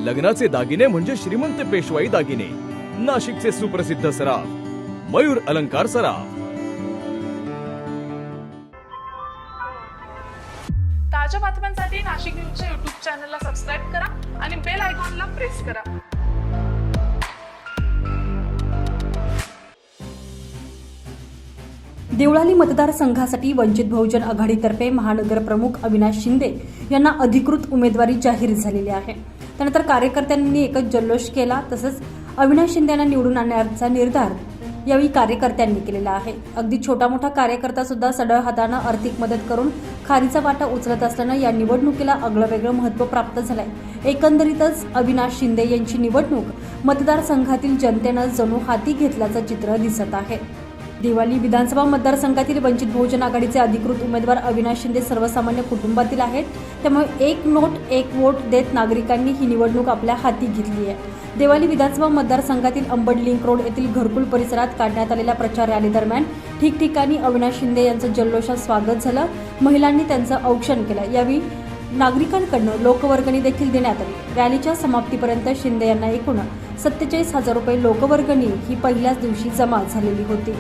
लग्नाचे दागिने म्हणजे श्रीमंत पेशवाई दागिने, नाशिकचे सुप्रसिद्ध सराफ मयूर अलंकार सराफ। ताज्या बातम्यांसाठी नाशिक न्यूजच्या YouTube चॅनलला सबस्क्राईब करा आणि बेल आयकॉनला प्रेस करा। देवळाली मतदारसंघासाठी वंचित बहुजन आघाडीतर्फे महानगर प्रमुख अविनाश शिंदे यांना अधिकृत उमेदवारी जाहीर झालेली आहे। त्यानंतर कार्यकर्त्यांनी एकच जल्लोष केला। तसंच अविनाश शिंदे यांना निवडून आणण्याचा निर्धार यावेळी कार्यकर्त्यांनी केलेला आहे। अगदी छोटा मोठा कार्यकर्ता सुद्धा सढळ हाताने आर्थिक मदत करून खारीचा वाटा उचलत असल्याने या निवडणुकीला आगळंवेगळं महत्त्व प्राप्त झालंय। एकंदरीतच अविनाश शिंदे यांची निवडणूक मतदारसंघातील जनतेनं जणू हाती घेतल्याचं चित्र दिसत आहे। देवळाली विधानसभा मतदारसंघातील वंचित बहुजन आघाडीचे अधिकृत उमेदवार अविनाश शिंदे सर्वसामान्य कुटुंबातील आहेत। त्यामुळे एक नोट एक वोट देत नागरिकांनी ही निवडणूक आपल्या हाती घेतली आहे। देवळाली विधानसभा मतदारसंघातील अंबड लिंक रोड येथील घरकुल परिसरात काढण्यात आलेल्या प्रचार रॅलीदरम्यान ठिकठिकाणी अविनाश शिंदे यांचं जल्लोषात स्वागत झालं। महिलांनी त्यांचं औक्षण केलं। यावेळी नागरिकांकडून लोकवर्गणी देखील देण्यात आली। रॅलीच्या समाप्तीपर्यंत शिंदे यांना एकूण 47,000 रुपये लोकवर्गणी ही पहिल्याच दिवशी जमा झालेली होती।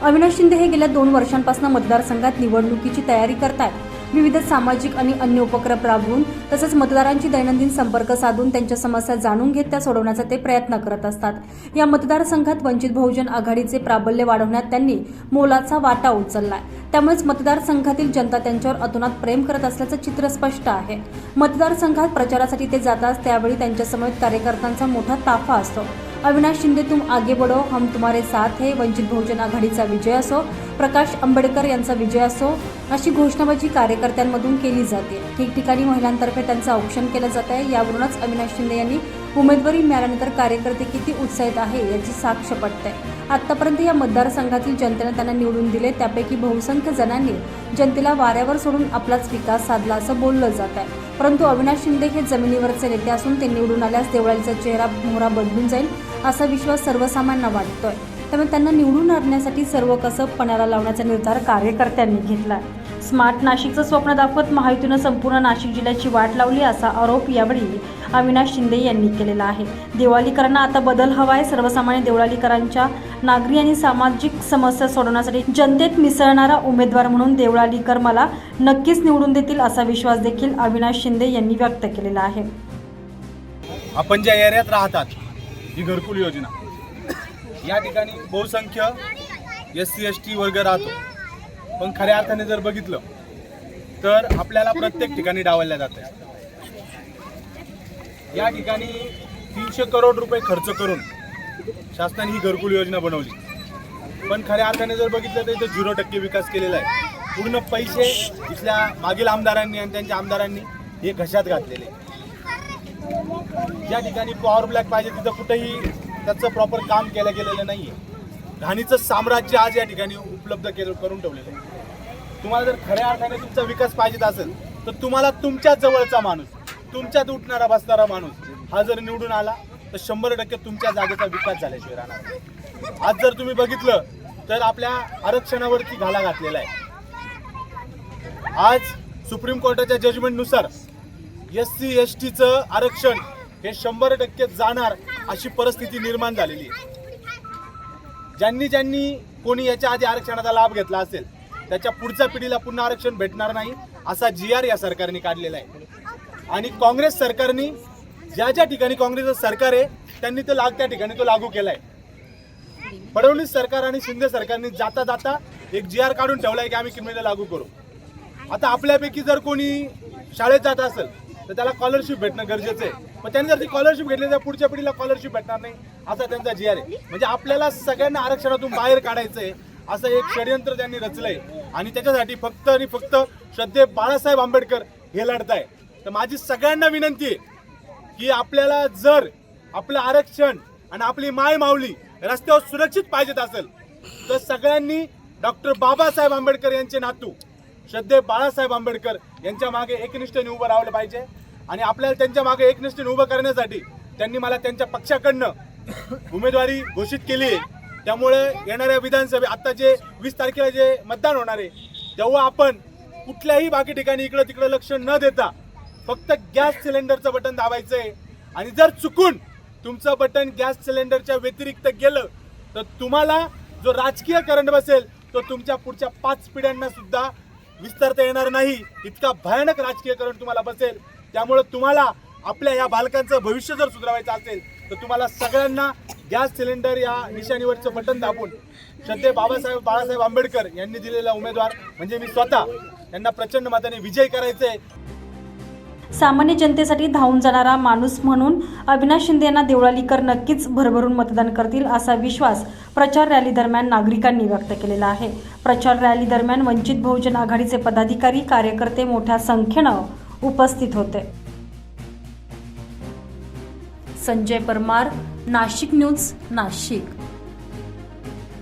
अविनाश शिंदे हे गेल्या 2 वर्षांपासून मतदारसंघात निवडणुकीची तयारी करतात। विविध सामाजिक आणि अन्य उपक्रम राबवून तसंच मतदारांची दैनंदिन संपर्क साधून त्यांच्या समस्या जाणून घेत त्या सोडवण्याचा ते प्रयत्न करत असतात। या मतदारसंघात वंचित बहुजन आघाडीचे प्राबल्य वाढवण्यात त्यांनी मोलाचा वाटा उचललाय। त्यामुळेच मतदारसंघातील जनता त्यांच्यावर अतोनात प्रेम करत असल्याचं चित्र स्पष्ट आहे। मतदारसंघात प्रचारासाठी ते जातात त्यावेळी त्यांच्यासमवेत कार्यकर्त्यांचा मोठा ताफा असतो। अविनाश शिंदे तुम आगे बढ़ो, हम तुम्हारे साथ है, वंचित बहुजन आघाडीचा विजय असो, प्रकाश आंबेडकर यांचा विजय असो अशी घोषणाबाजी कार्यकर्त्यांमधून केली जाते। ठिकठिकाणी महिलांतर्फे त्यांचं औक्षण केलं जात आहे। यावरूनच अविनाश शिंदे यांनी उमेदवारी मिळाल्यानंतर कार्यकर्ते किती उत्साहित आहे याची साक्ष पटते। आतापर्यंत या मतदारसंघातील जनतेने त्यांना निवडून दिले त्यापैकी बहुसंख्य जणांनी जनतेला वाऱ्यावर सोडून आपलाच विकास साधला असं बोललं जात आहे। परंतु अविनाश शिंदे हे जमिनीवरचे नेते असून ते निवडून आल्यास देवळालीचा चेहरा मोहरा बदलून जाईल असा विश्वास सर्वसामान्यांना वाटतोय। त्यामुळे त्यांना निवडून आणण्यासाठी सर्व कसब पणाला लावण्याचा निर्धार कार्यकर्त्यांनी घेतला। स्मार्ट नाशिकचं स्वप्न दाखवत महायुतीनं संपूर्ण नाशिक जिल्ह्याची वाट लावली असा आरोप यावेळी अविनाश शिंदे यांनी केलेला आहे। देवळालीकरांना आता बदल हवा आहे। सर्वसामान्य देवळालीकरांच्या नागरी आणि सामाजिक समस्या सोडवण्यासाठी जनतेत मिसळणारा उमेदवार म्हणून देवळालीकर मला नक्कीच निवडून देतील असा विश्वास देखील अविनाश शिंदे यांनी व्यक्त केलेला आहे। आपण ज्या एरियात राहतात ही घरकुल योजना, या ठिकाणी बहुसंख्य SC ST वर्ग राहतो। पण खऱ्या अर्थाने जर बघितलं तर आपल्याला प्रत्येक ठिकाणी डावलल्या जातं। या ठिकाणी 300 करोड रुपये खर्च करून शासनाने ही घरकुल योजना बनवली। पण खऱ्या अर्थाने जर बघितलं तर इथं 0% विकास केलेला आहे। पूर्ण पैसे इथल्या मागील आमदारांनी आणि त्यांच्या आमदारांनी हे घशात घातलेले। ज्या ठिकाणी पॉवर ब्लॅक पाहिजे तिथं कुठेही त्याचं प्रॉपर काम केलं गेलेलं नाही आहे। घाणीचं साम्राज्य आज या ठिकाणी उपलब्ध करून ठेवलेलं आहे। तुम्हाला जर खऱ्या अर्थाने तुमचा विकास पाहिजे असेल तर तुम्हाला तुमच्या जवळचा माणूस, तुमच्यात उठणारा बसणारा माणूस हा जर निवडून आला तर 100% तुमच्या जागेचा विकास झाल्याशिवाय राहणार नाही। आज जर तुम्ही बघितलं तर आपल्या आरक्षणावरती घाला घातलेला आहे। आज सुप्रीम कोर्टाच्या जजमेंटनुसार SC STचं आरक्षण हे 100% जाणार अशी परिस्थिती निर्माण झालेली आहे। ज्यांनी ज्यांनी कोणी याच्या आधी आरक्षणाचा लाभ घेतला असेल त्याच्या पुढच्या पिढीला पुन्हा आरक्षण भेटणार नाही असा GR या सरकारने काढलेला आहे। आणि काँग्रेस सरकारने ज्या ज्या ठिकाणी काँग्रेसचं सरकार आहे त्यांनी तो त्या ठिकाणी तो लागू केलाय। फडणवीस सरकार आणि शिंदे सरकारने जाता जाता एक GR काढून ठेवलाय की आम्ही किती लागू करू। आता आपल्यापैकी जर कोणी शाळेत जात असेल तर त्याला स्कॉलरशिप भेटणं गरजेचं आहे। पण त्यांनी जर ती स्कॉलरशिप घेतली तर पुढच्या पिढीला स्कॉलरशिप भेटणार नाही असा त्यांचा GR आहे। म्हणजे आपल्याला सगळ्यांना आरक्षणातून बाहेर काढायचंय असं एक षडयंत्र त्यांनी रचलंय आणि त्याच्यासाठी फक्त आणि फक्त श्रद्धेय बाळासाहेब आंबेडकर हे लढताय। तर माझी सगळ्यांना विनंती आहे की आपल्याला जर आपलं आरक्षण आणि आपली माय माऊली रस्त्यावर सुरक्षित पाहिजेत असेल तर सगळ्यांनी डॉक्टर बाबासाहेब आंबेडकर यांचे नातू श्रद्धेय बाळासाहेब आंबेडकर यांच्या मागे एकनिष्ठेने उभं राहिलं पाहिजे। आणि आपल्याला त्यांच्या मागे एकनिष्ठेने उभं करण्यासाठी त्यांनी मला त्यांच्या पक्षाकडनं उमेदवारी घोषित केली आहे। त्यामुळे येणाऱ्या विधानसभे आता जे 20 तारखेला जे मतदान होणार आहे तेव्हा आपण कुठल्याही बाकी ठिकाणी इकडे तिकडे लक्ष न देता फक्त गॅस सिलेंडरचं बटन दाबायचंय आणि जर चुकून तुमचं बटन गॅस सिलेंडरच्या व्यतिरिक्त गेलं तर तुम्हाला जो राजकीय करंट बसेल तो तुमच्या पुढच्या 5 पिढ्यांना सुद्धा विस्तारता येणार नाही, इतका भयानक राजकीय करंट तुम्हाला बसेल. त्यामुळे तुम्हाला आपल्या या बालकांचं भविष्य जर सुधारायचं असेल तर तुम्हाला सगळ्यांना गॅस सिलेंडर या निशाणीवरचं बटन दाबून श्रद्धे बाळासाहेब आंबेडकर यांनी दिलेला उमेदवार म्हणजे मी स्वतः यांना प्रचंड मताने विजयी करायचे. सामान्य जनतेसाठी धावून जाणारा माणूस म्हणून अविनाश शिंदे यांना देवळालीकर नक्कीच भरभरून मतदान करतील असा विश्वास प्रचार रॅली दरम्यान नागरिकांनी व्यक्त केलेला आहे. प्रचार रॅली दरम्यान वंचित बहुजन आघाडीचे पदाधिकारी कार्यकर्ते मोठ्या संख्येनं उपस्थित होते. संजय परमार, नाशिक न्यूज, नाशिक.